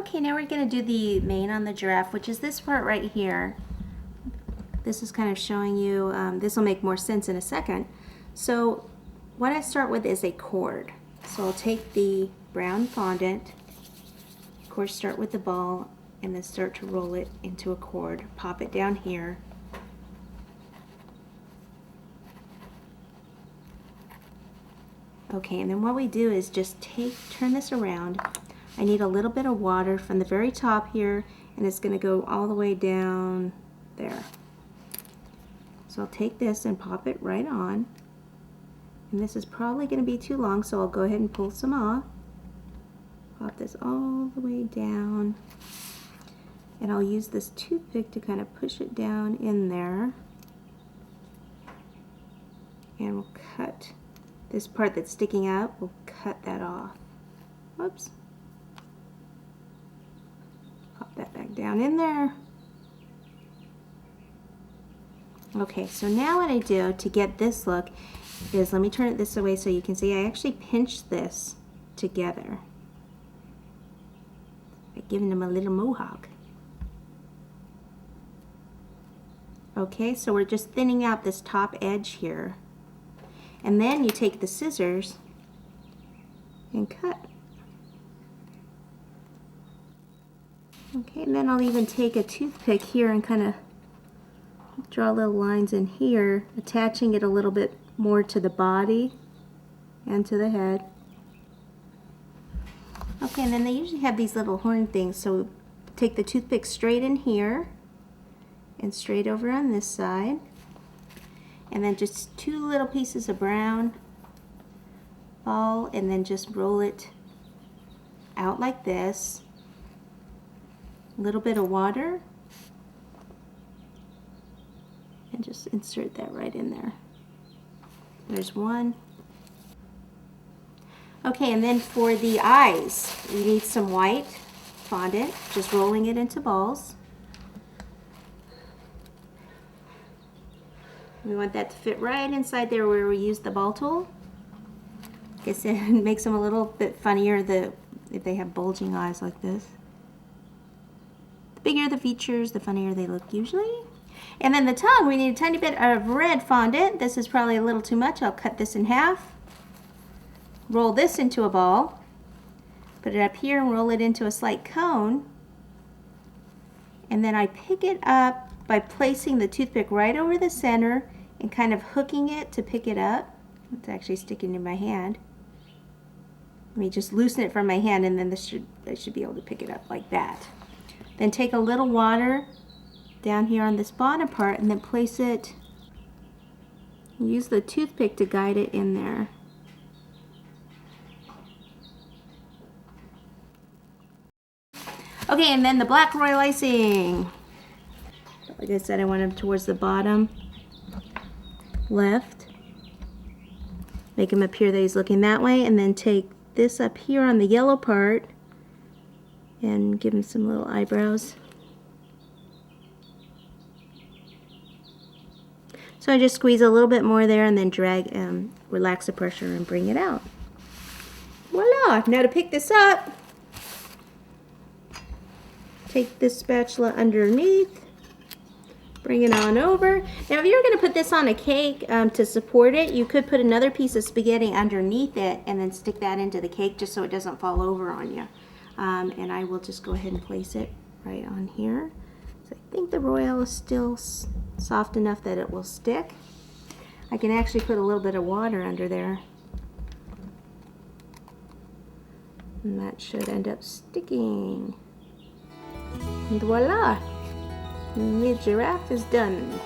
Okay, now we're going to do the mane on the giraffe, which is this part right here. This is kind of showing you, this will make more sense in a second. So what I start with is a cord. So I'll take the brown fondant, of course start with the ball, and then start to roll it into a cord. Pop it down here. Okay, and then what we do is just turn this around. I need a little bit of water from the very top here, and it's going to go all the way down there. So I'll take this and pop it right on. And this is probably going to be too long, so I'll go ahead and pull some off. Pop this all the way down. And I'll use this toothpick to kind of push it down in there. And we'll cut this part that's sticking out, we'll cut that off. Whoops. Pop that back down in there. Okay, so now what I do to get this look is, let me turn it this way so you can see, I actually pinch this together by giving them a little mohawk. Okay, so we're just thinning out this top edge here. And then you take the scissors and cut. Okay, and then I'll even take a toothpick here and kind of draw little lines in here, attaching it a little bit more to the body and to the head. Okay, and then they usually have these little horn things, so take the toothpick straight in here and straight over on this side. And then just two little pieces of brown ball, and then just roll it out like this. A little bit of water, and just insert that right in there. There's one. Okay, and then for the eyes, you need some white fondant, just rolling it into balls. We want that to fit right inside there where we use the ball tool. I guess it makes them a little bit funnier if they have bulging eyes like this. The bigger the features, the funnier they look usually. And then the tongue, we need a tiny bit of red fondant. This is probably a little too much. I'll cut this in half. Roll this into a ball. Put it up here and roll it into a slight cone. And then I pick it up by placing the toothpick right over the center and kind of hooking it to pick it up. It's actually sticking in my hand. Let me just loosen it from my hand, and then I should be able to pick it up like that. Then take a little water down here on this bottom part and then place it, use the toothpick to guide it in there. Okay, and then the black royal icing. Like I said, I want them towards the bottom left. Make him appear that he's looking that way, and then take this up here on the yellow part and give him some little eyebrows. So I just squeeze a little bit more there and then drag, relax the pressure and bring it out. Voila! Now to pick this up, take this spatula underneath, bring it on over. Now if you're going to put this on a cake to support it, you could put another piece of spaghetti underneath it and then stick that into the cake just so it doesn't fall over on you. And I will just go ahead and place it right on here. So I think the royal is still soft enough that it will stick. I can actually put a little bit of water under there. And that should end up sticking. And voila! The giraffe is done.